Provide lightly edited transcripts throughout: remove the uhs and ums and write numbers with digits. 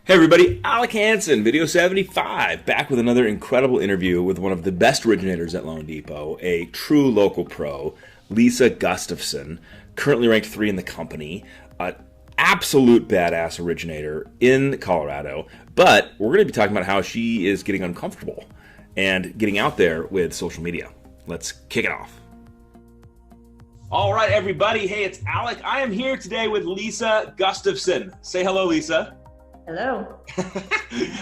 Hey everybody, Alec Hansen, Video 75, back with another incredible interview with one of the best originators at Loan Depot, a true local pro, Lisa Gustafson, currently ranked 3 in the company, an absolute badass originator in Colorado, but we're going to be talking about how she is getting uncomfortable and getting out there with social media. Let's kick it off. All right, everybody. Hey, it's Alec. I am here today with Lisa Gustafson. Say hello, Lisa. Hello.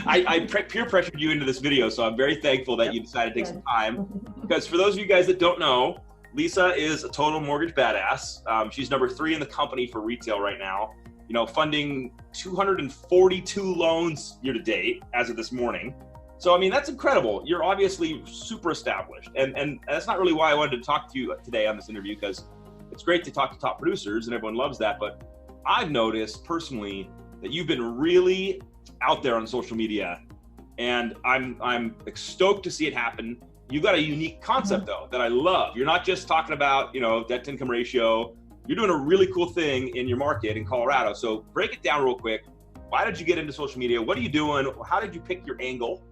I peer pressured you into this video, so I'm very thankful that you decided to take some time. Because for those of you guys that don't know, Lisa is a total mortgage badass. She's number 3 in the company for retail right now. You know, funding 242 loans year to date as of this morning. So, I mean, that's incredible. You're obviously super established. And that's not really why I wanted to talk to you today on this interview, because it's great to talk to top producers and everyone loves that. But I've noticed personally that you've been really out there on social media, and I'm stoked to see it happen. You've got a unique concept though that I love. You're not just talking about, you know, debt to income ratio. You're doing a really cool thing in your market in Colorado. So break it down real quick. Why did you get into social media? What are you doing? How did you pick your angle?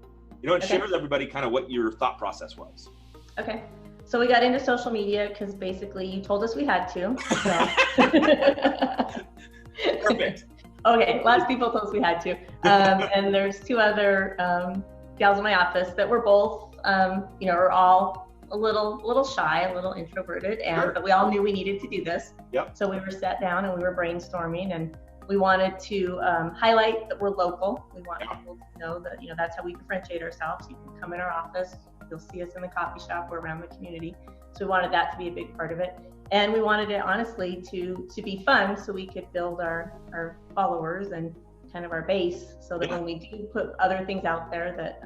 You know, and share with everybody kind of what your thought process was. Okay. So we got into social media because basically you told us we had to. So. Perfect. Okay, lots of people told us we had to. And there's 2 other gals in my office that were both, you know, are all a little shy, a little introverted, but we all knew we needed to do this. Yep. So we were sat down and we were brainstorming, and we wanted to highlight that we're local. We want people to know that, you know, that's how we differentiate ourselves. You can come in our office, you'll see us in the coffee shop or around the community. So we wanted that to be a big part of it. And we wanted it honestly to be fun, so we could build our followers and kind of our base, so that when we do put other things out there that,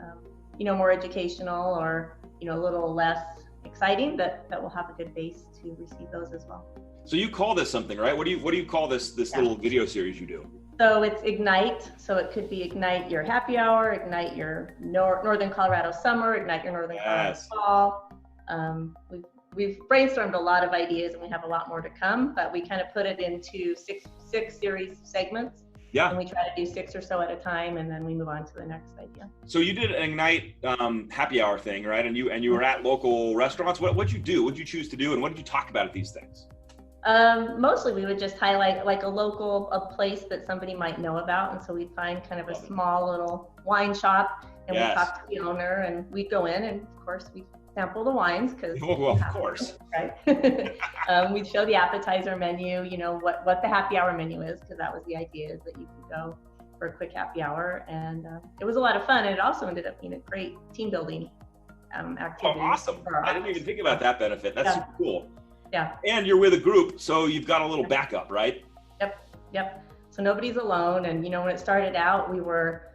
you know, more educational or, you know, a little less exciting, that we'll have a good base to receive those as well. So you call this something, right? What do you call this little video series you do? So it's Ignite. So it could be Ignite your happy hour, Ignite your Northern Colorado summer, Ignite your Northern Colorado fall. We've brainstormed a lot of ideas, and we have a lot more to come, but we kind of put it into six series segments. Yeah. And we try to do 6 or so at a time, and then we move on to the next idea. So you did an Ignite happy hour thing, right? And you were at local restaurants. What'd you do? What'd you choose to do? And what did you talk about at these things? Mostly we would just highlight like a place that somebody might know about. And so we'd find kind of a small little wine shop, and we'd talk to the owner, and we'd go in, and of course we'd sample the wines, because of course, right? We'd show the appetizer menu, you know, what the happy hour menu is, because that was the idea, is that you could go for a quick happy hour. And it was a lot of fun, and it also ended up being a great team building activity. Oh, awesome. I didn't even think about that benefit. That's super cool. Yeah. And you're with a group, so you've got a little backup, right? Yep. So nobody's alone. And, you know, when it started out, we were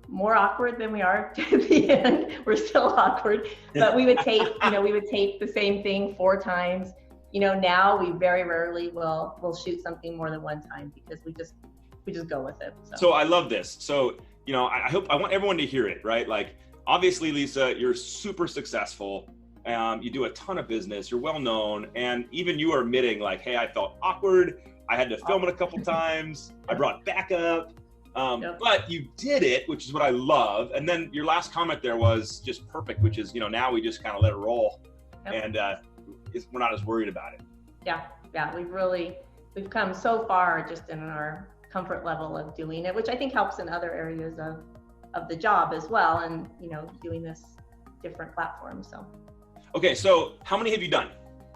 more awkward than we are to the end. We're still awkward, but we would tape, the same thing 4 times. You know, now we very rarely will shoot something more than 1 time, because we just go with it. So I love this. So, you know, I want everyone to hear it, right? Like, obviously, Lisa, you're super successful. You do a ton of business, you're well known, and even you are admitting like, hey, I felt awkward. I had to film it a couple times. I brought backup. But you did it, which is what I love. And then your last comment there was just perfect, which is, you know, now we just kind of let it roll, and we're not as worried about it. Yeah. We've come so far just in our comfort level of doing it, which I think helps in other areas of the job as well. And, you know, doing this different platforms. So. Okay. So how many have you done?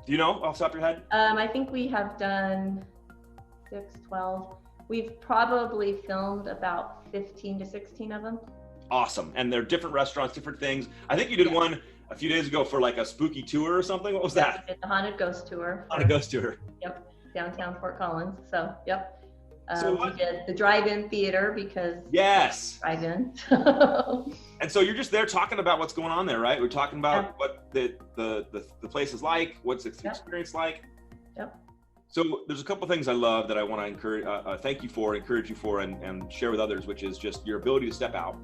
Do you know off the top of your head? I think we have done 6, 12. We've probably filmed about 15 to 16 of them. Awesome. And they're different restaurants, different things. I think you did one a few days ago for like a spooky tour or something. What was that? We did the haunted ghost tour. Haunted ghost tour. Yep. Downtown Fort Collins. So, yep. We did the drive-in theater, because drive-in. And so you're just there talking about what's going on there, right? We're talking about what the place is like, what's the experience like. Yep. So there's a couple things I love that I want to encourage you for, and share with others, which is just your ability to step out,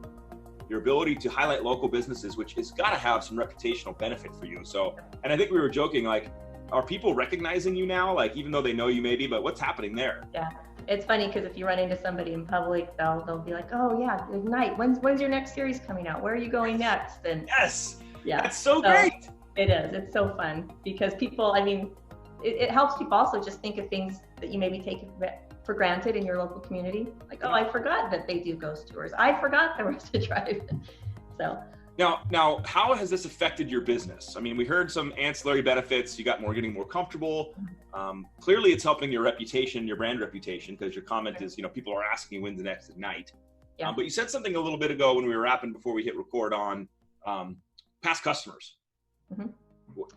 your ability to highlight local businesses, which has got to have some reputational benefit for you. So, and I think we were joking, like, are people recognizing you now? Like, even though they know you maybe, but what's happening there? Yeah. It's funny because if you run into somebody in public, they'll be like, "Oh yeah, Ignite. When's your next series coming out? Where are you going next?" And yes, yeah, that's so great. It is. It's so fun because people. I mean, it helps people also just think of things that you maybe take for granted in your local community. Like, oh, I forgot that they do ghost tours. I forgot there was a drive-in. So. Now, how has this affected your business? I mean, we heard some ancillary benefits. You got getting more comfortable. Clearly, it's helping your reputation, your brand reputation, because your comment is, people are asking you when's the next Ignite. Yeah. But you said something a little bit ago when we were wrapping before we hit record on past customers. Mm-hmm.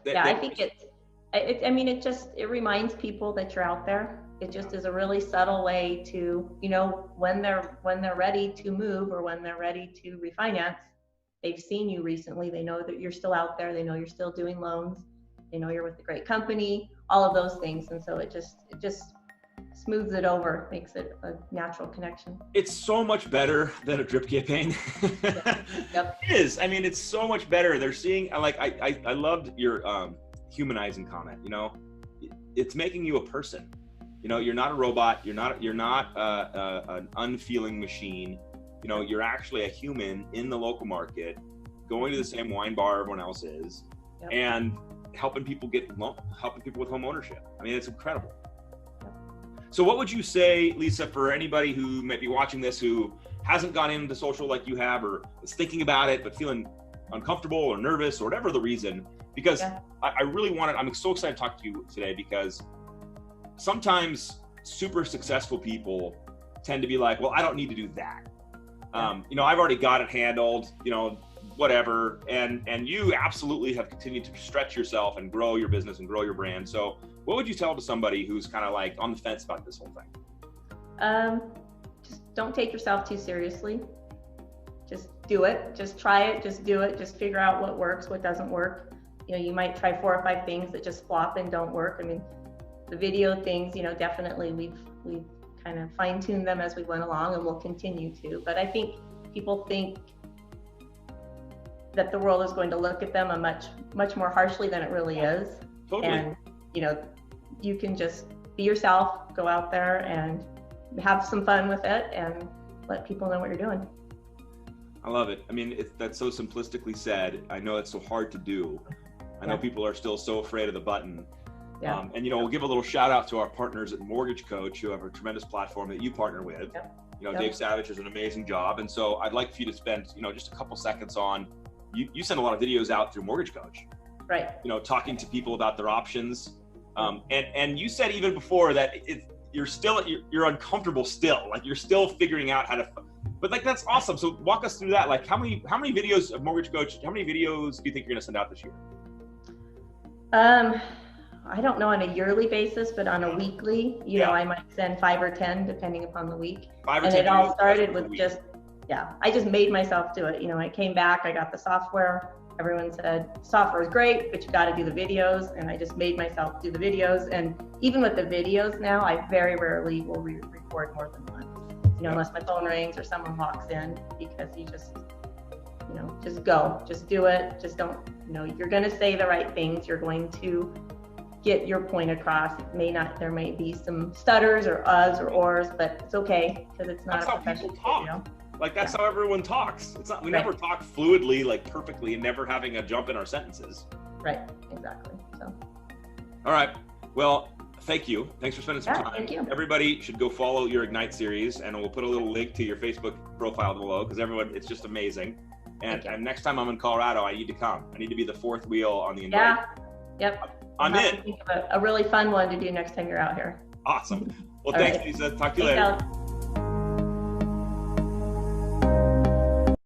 I think it reminds people that you're out there. It just is a really subtle way to, when they're ready to move or when they're ready to refinance. They've seen you recently. They know that you're still out there. They know you're still doing loans. They know you're with a great company, all of those things. And so it just smooths it over, makes it a natural connection. It's so much better than a drip campaign. Yep. It is. I mean, it's so much better. They're seeing, I loved your humanizing comment. It's making you a person. You're not a robot. You're not an unfeeling machine. You're actually a human in the local market, going to the same wine bar everyone else is, yep. And helping people with home ownership. I mean, it's incredible. Yep. So what would you say, Lisa, for anybody who might be watching this who hasn't gone into social like you have, or is thinking about it but feeling uncomfortable or nervous or whatever the reason? Because yeah. I'm so excited to talk to you today, because sometimes super successful people tend to be like, well, I don't need to do that. I've already got it handled, whatever. And you absolutely have continued to stretch yourself and grow your business and grow your brand. So what would you tell to somebody who's kind of like on the fence about this whole thing? Just don't take yourself too seriously. Just do it. Just try it. Just do it. Just figure out what works, what doesn't work. You might try 4 or 5 things that just flop and don't work. I mean, the video things, definitely we've kind of fine-tuned them as we went along, and we'll continue to. But I think people think that the world is going to look at them much more harshly than it really is. Totally. And you can just be yourself, go out there and have some fun with it, and let people know what you're doing. I love it. I mean, that's so simplistically said. I know it's so hard to do. I know people are still so afraid of the button. Yeah. We'll give a little shout out to our partners at Mortgage Coach, who have a tremendous platform that you partner with. Yep. Dave Savage does an amazing job. And so I'd like for you to spend, just a couple seconds on, you send a lot of videos out through Mortgage Coach. Right. Talking to people about their options. And you said even before that you're uncomfortable still, like you're still figuring out how to, but like, that's awesome. So walk us through that. Like how many videos of Mortgage Coach, how many videos do you think you're going to send out this year? I don't know on a yearly basis, but on a weekly, I might send 5 or 10 depending upon the week. 5 or and 10 it all started with I just made myself do it. I came back, I got the software. Everyone said, software is great, but you got to do the videos. And I just made myself do the videos. And even with the videos now, I very rarely will record more than once, unless my phone rings or someone walks in, because you just go, just do it. Just don't, you're going to say the right things. You're going to get your point across. There may be some stutters or uhs or ors, but it's okay, because it's not a professional video. Like that's how everyone talks. It's not, we never talk fluidly, like perfectly, and never having a jump in our sentences. Right, exactly. So. All right. Well, thank you. Thanks for spending some time. Thank you. Everybody should go follow your Ignite series, and we'll put a little link to your Facebook profile below, because it's just amazing. And next time I'm in Colorado, I need to come. I need to be the 4th wheel on the Ignite. Yeah. Yep. I'm in. Think of a really fun one to do next time you're out here. Awesome. Well, thanks, Lisa. Talk to you later.